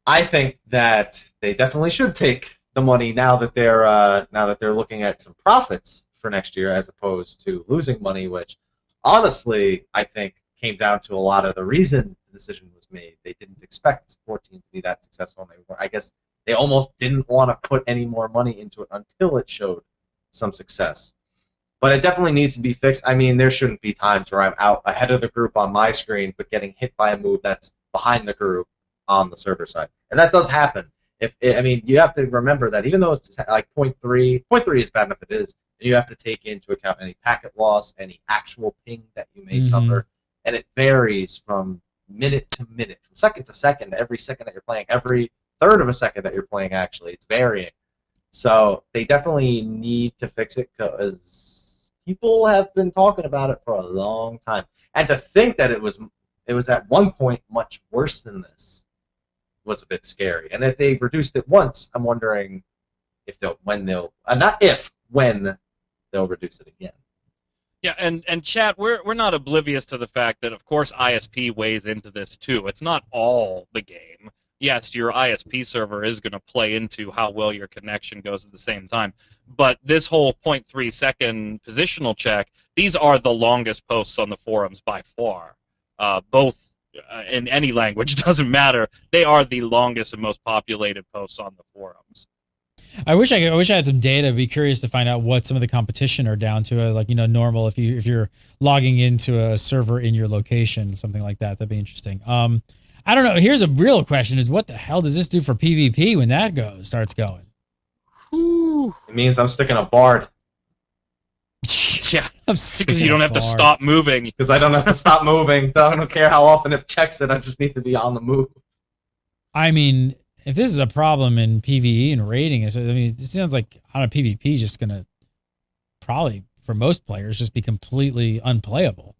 I think that they definitely should take the money now that they're looking at some profits for next year, as opposed to losing money, which honestly I think came down to a lot of the reason the decision was made. They didn't expect 14 to be that successful, and I guess they almost didn't want to put any more money into it until it showed some success. But it definitely needs to be fixed. I mean, there shouldn't be times where I'm out ahead of the group on my screen, but getting hit by a move that's behind the group on the server side, and that does happen. You have to remember that even though it's like 0.3 is bad enough it is, you have to take into account any packet loss, any actual ping that you may suffer, and it varies from minute to minute, from second to second, every second that you're playing, every third of a second that you're playing, actually. It's varying. So they definitely need to fix it because people have been talking about it for a long time. And to think that it was at one point much worse than this was a bit scary. And if they've reduced it once, I'm wondering when they'll reduce it again.
Yeah, and chat, we're not oblivious to the fact that, of course, ISP weighs into this too. It's not all the game. Yes, your ISP server is going to play into how well your connection goes at the same time. But this whole 0.3 second positional check, these are the longest posts on the forums by far. Both in any language, doesn't matter. They are the longest and most populated posts on the forums.
I wish I had some data. I'd be curious to find out what some of the competition are down to, normal. If you're logging into a server in your location, something like that, that'd be interesting. I don't know. Here's a real question: is what the hell does this do for PvP when that starts going?
It means I'm sticking a bard.
Yeah, because you don't have to stop moving.
Because I don't have to stop moving. I don't care how often it checks it. I just need to be on the move.
I mean, if this is a problem in PvE and raiding, it sounds like on a PvP just gonna probably for most players just be completely unplayable.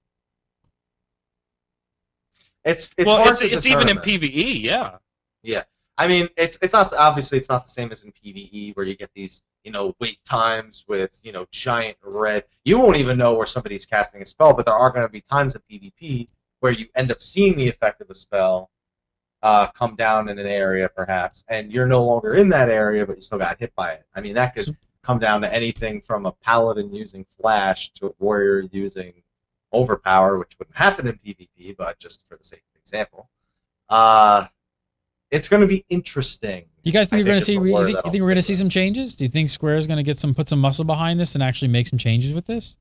It's
even in PvE, yeah.
Yeah. I mean, it's not obviously it's not the same as in PvE where you get these, wait times with, giant red. You won't even know where somebody's casting a spell, but there are going to be times in PvP where you end up seeing the effect of a spell come down in an area perhaps, and you're no longer in that area, but you still got hit by it. I mean, that could come down to anything from a paladin using flash to a warrior using overpower, which wouldn't happen in PvP, but just for the sake of example. it's going to be interesting.
You guys think
I
you're going to
is
see?
the
You
word
think,
that
you
I'll
think we're going to
stick
see some changes? Do you think Square is going to put some muscle behind this and actually make some changes with this?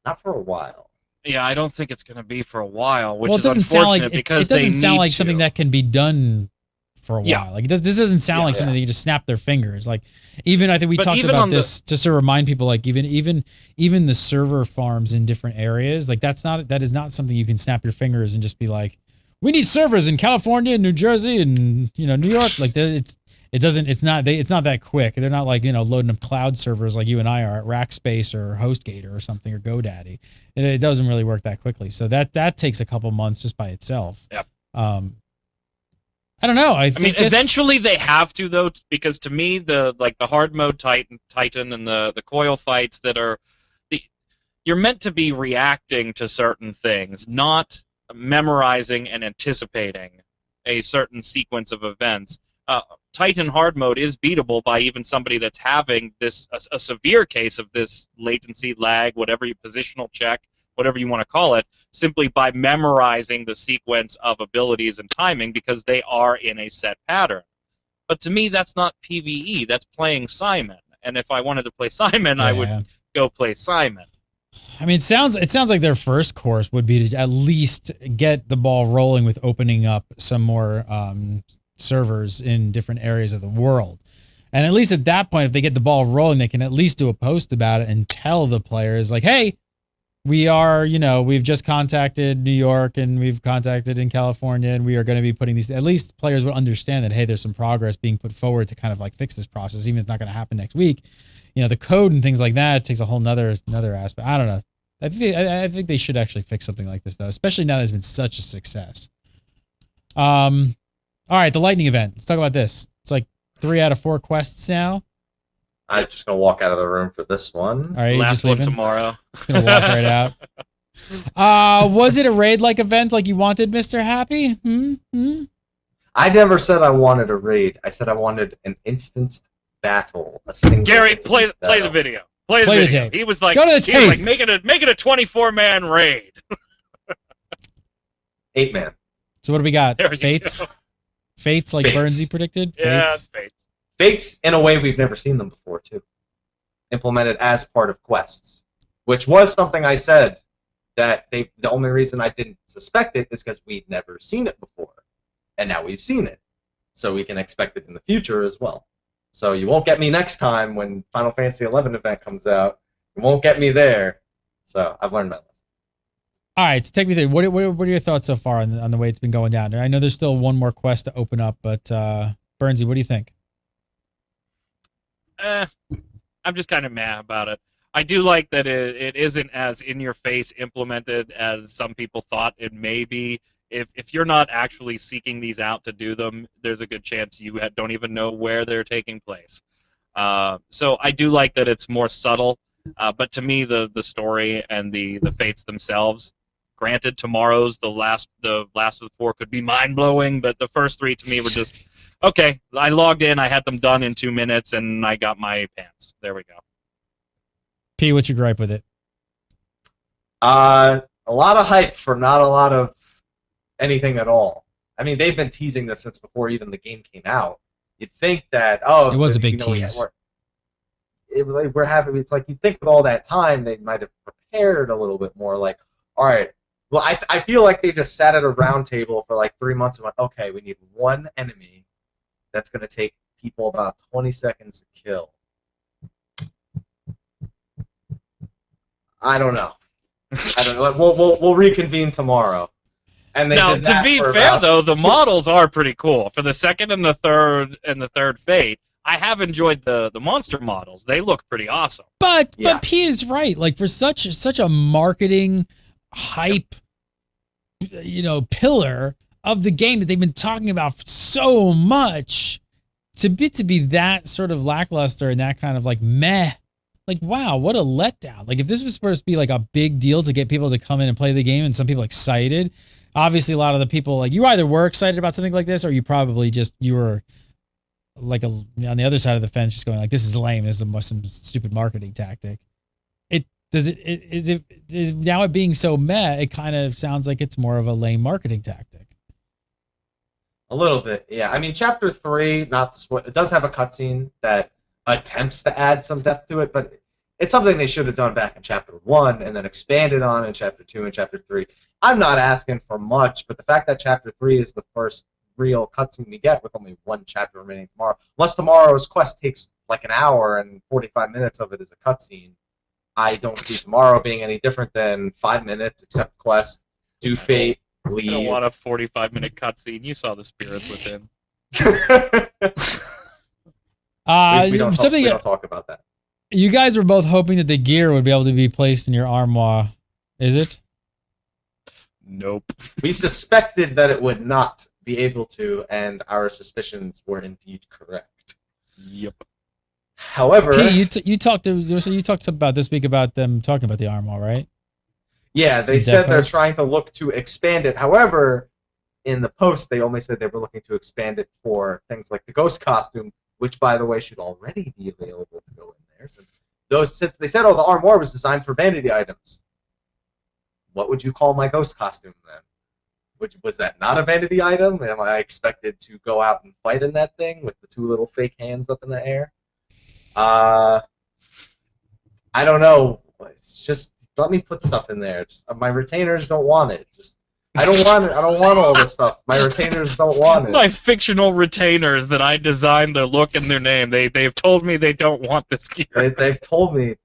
Not for a while.
Yeah, I don't think it's going to be for a while, which
Well, it
is
doesn't sound like
unfortunate because
it doesn't
they
sound
need
like
to.
something that can be done for a
Yeah.
while. Like this doesn't sound like something that you can just snap their fingers. Like even I think we
But
talked
even
about
on
this just to remind people. Like even the server farms in different areas. Like that is not something you can snap your fingers and just be like, we need servers in California and New Jersey and New York. Like it's not that quick. They're not like loading up cloud servers like you and I are at Rackspace or HostGator or something or GoDaddy. It doesn't really work that quickly. So that takes a couple months just by itself.
Yep.
I don't know. I mean,
eventually they have to though, because to me the hard mode Titan and the coil fights that are you're meant to be reacting to certain things, not memorizing and anticipating a certain sequence of events. Titan hard mode is beatable by even somebody that's having a severe case of this latency, lag, whatever you positional check, whatever you want to call it, simply by memorizing the sequence of abilities and timing because they are in a set pattern. But to me, that's not PvE. That's playing Simon. And if I wanted to play Simon, I would go play Simon.
I mean, it sounds like their first course would be to at least get the ball rolling with opening up some more servers in different areas of the world. And at least at that point, if they get the ball rolling, they can at least do a post about it and tell the players like, hey, we've just contacted New York and we've contacted in California and we are going to be putting these, at least players will understand that, hey, there's some progress being put forward to kind of like fix this process, even if it's not going to happen next week. The code and things like that takes a whole another aspect. I don't know. I think they should actually fix something like this though, especially now that it's been such a success. All right, the lightning event. Let's talk about this. It's like 3 out of 4 quests now.
I'm just gonna walk out of the room for this one.
All right,
last one tomorrow.
Just gonna walk right out. Was it a raid-like event like you wanted, Mr. Happy?
I never said I wanted a raid. I said I wanted an instanced battle. A single.
Gary, play the video. Play the video.
Tape.
He was like,
go to the tape.
He was like, make it a 24-man raid.
8-man.
So what do we got?
There you
Fates?
go.
Fates like
Fates.
Burnsy predicted?
Yeah,
Fates?
it's Fates.
Fates in a way we've never seen them before too. Implemented as part of quests, which was something I said that the only reason I didn't suspect it is because we'd never seen it before, and now we've seen it, so we can expect it in the future as well. So you won't get me next time when Final Fantasy XI event comes out. You won't get me there. So I've learned my lesson.
All right, so take me through. What are your thoughts so far on the way it's been going down? I know there's still one more quest to open up, but Burnsy, what do you think?
I'm just kind of meh about it. I do like that it isn't as in-your-face implemented as some people thought it may be. If you're not actually seeking these out to do them, there's a good chance you don't even know where they're taking place. So I do like that it's more subtle. But to me, the story and the fates themselves, granted, tomorrow's the last of the 4 could be mind-blowing, but the first 3 to me were just, okay, I logged in, I had them done in 2 minutes, and I got my pants. There we go.
P, what's your gripe with it?
A lot of hype for not a lot of anything at all. I mean, they've been teasing this since before even the game came out. You'd think that,
it was a big tease.
We're having, it's like you'd think with all that time they might have prepared a little bit more. Like, all right, well, I feel like they just sat at a round table for like 3 months and went, okay, we need one enemy that's going to take people about 20 seconds to kill. I don't know. We'll reconvene tomorrow. And
now, to be fair, though, the models are pretty cool. For the second and the third Fate, I have enjoyed the monster models. They look pretty awesome.
But P is right. Like for such a marketing hype, pillar of the game that they've been talking about so much, to be that sort of lackluster and that kind of like meh. Like, wow, what a letdown. Like, if this was supposed to be like a big deal to get people to come in and play the game and some people excited, obviously a lot of the people, like, you either were excited about something like this or you probably you were like on the other side of the fence just going like, this is lame. This is some stupid marketing tactic. Now it being so meh, it kind of sounds like it's more of a lame marketing tactic.
A little bit, yeah. I mean, Chapter 3, not to spoil, it does have a cutscene that attempts to add some depth to it, but it's something they should have done back in Chapter 1 and then expanded on in Chapter 2 and Chapter 3. I'm not asking for much, but the fact that Chapter 3 is the first real cutscene we get with only one chapter remaining tomorrow, unless tomorrow's quest takes like an hour and 45 minutes of it is a cutscene, I don't see tomorrow being any different than 5 minutes, accept quest, do fate, leave.
I don't want a 45-minute cutscene. You saw the spirits within.
We don't talk about that.
You guys were both hoping that the gear would be able to be placed in your armoire. Is it?
Nope.
We suspected that it would not be able to, and our suspicions were indeed correct.
Yep.
However,
Pete, you talked about this week about them talking about the armoire, right?
Yeah, they said they're trying to look to expand it. However, in the post, they only said they were looking to expand it for things like the ghost costume, which, by the way, should already be available to go in there. Since they said, the armor was designed for vanity items. What would you call my ghost costume then? Was that not a vanity item? Am I expected to go out and fight in that thing with the two little fake hands up in the air? I don't know. It's just let me put stuff in there. My retainers don't want it. I don't want it. I don't want all this stuff. My retainers don't want it.
My fictional retainers that I designed their look and their name. They've told me they don't want this gear.
They've told me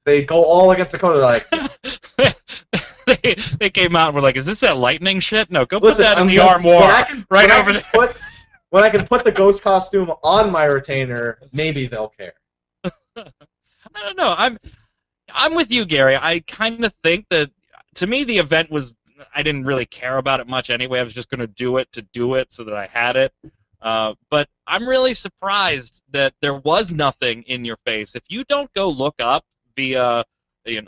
they go all against the code. They're like
they came out and were like, "Is this that lightning shit?" No, go put that in the armoire right over there.
When I can put the ghost costume on my retainer, maybe they'll care.
I don't know. I'm with you, Gary. I kind of think that, to me, the event was, I didn't really care about it much anyway. I was just going to do it so that I had it. But I'm really surprised that there was nothing in your face. If you don't go look up via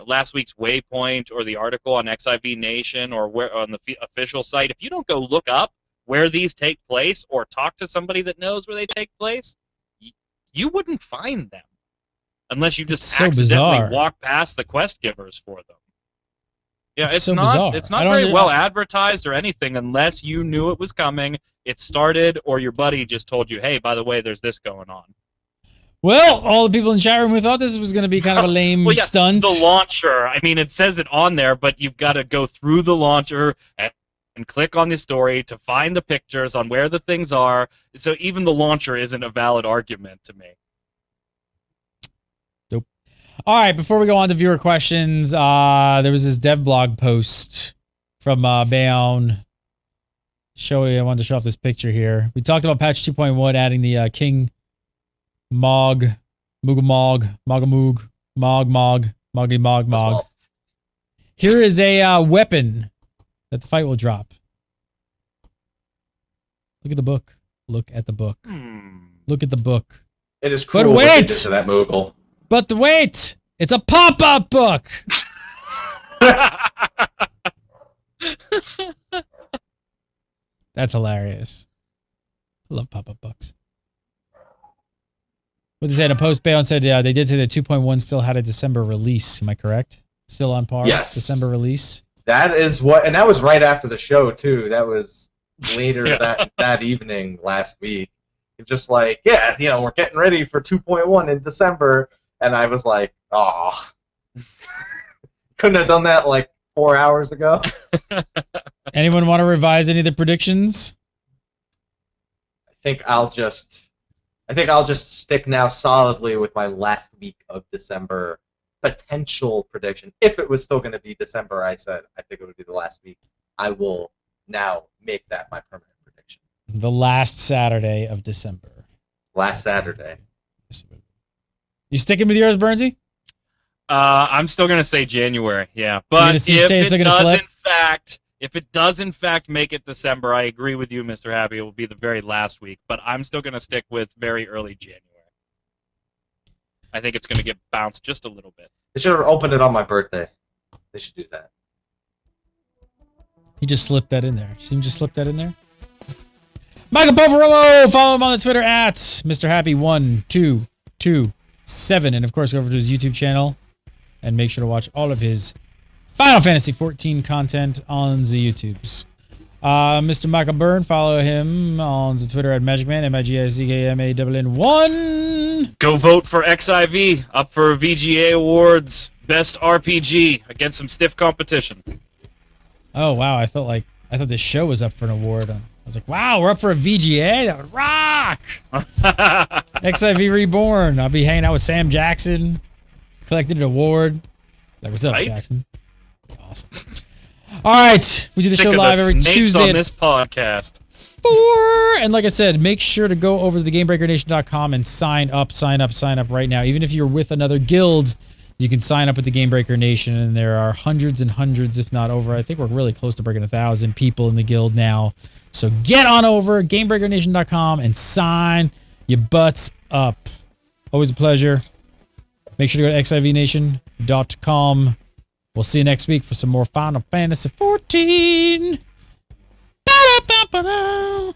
last week's Waypoint or the article on XIV Nation or where on the official site, if you don't go look up where these take place or talk to somebody that knows where they take place, you wouldn't find them. Unless you just accidentally walk past the quest givers for them. Yeah, it's not very well advertised or anything unless you knew it was coming, it started, or your buddy just told you, hey, by the way, there's this going on.
Well, all the people in chat room who thought this was going to be kind of a lame stunt.
The launcher, I mean, it says it on there, but you've got to go through the launcher and click on the story to find the pictures on where the things are. So even the launcher isn't a valid argument to me.
All right, before we go on to viewer questions, there was this dev blog post from Bayon. I wanted to show off this picture here. We talked about patch 2.1 adding the King Mog, Moogamog, Mogamoog, Moggy. Here is a weapon that the fight will drop. Look at the book. Look at the book. Look at the book.
It is cruel what they did to that Moogle.
But wait! It's a pop-up book! That's hilarious. I love pop-up books. What they said in a post, Bayon said they did say that 2.1 still had a December release. Am I correct? Still on par?
Yes.
December release?
That is what, and that was right after the show, too. That was later that evening last week. Just like, we're getting ready for 2.1 in December. And I was like, oh. Couldn't have done that like 4 hours ago.
Anyone want to revise any of the predictions?
I think I'll just stick now solidly with my last week of December potential prediction. If it was still going to be December, I said I think it would be the last week. I will now make that my permanent prediction.
The last Saturday of December.
Last Saturday.
You sticking with yours, Bernsey?
I'm still gonna say January, yeah. But if it does in fact make it December, I agree with you, Mr. Happy. It will be the very last week. But I'm still gonna stick with very early January. I think it's gonna get bounced just a little bit.
They should have opened it on my birthday. They should do that.
He just slipped that in there. See him just slip that in there? Michael Poveromo! Follow him on the Twitter at Mr. Happy 1227. And of course, go over to his YouTube channel and make sure to watch all of his Final Fantasy XIV content on the YouTubes. Mr. Michael Byrne, follow him on the Twitter at MagicMan, MIGICKMANN1.
Go vote for XIV, up for VGA Awards, Best RPG, against some stiff competition.
Oh, wow. I thought this show was up for an award. I was like, wow, we're up for a VGA? That would rock! XIV Reborn. I'll be hanging out with Sam Jackson, collected an award. Like, what's up,
Right?
Jackson? Awesome. All right. We do the
Sick
show
of
live
the
every
snakes
Tuesday
on
at
this podcast.
4. And like I said, make sure to go over to thegamebreakernation.com and sign up right now. Even if you're with another guild, you can sign up with the Gamebreaker Nation, and there are hundreds and hundreds, if not over. I think we're really close to breaking 1,000 people in the guild now. So get on over, gamebreakernation.com, and sign your butts up. Always a pleasure. Make sure to go to xivnation.com. We'll see you next week for some more Final Fantasy XIV. Ba-da-ba-ba-da.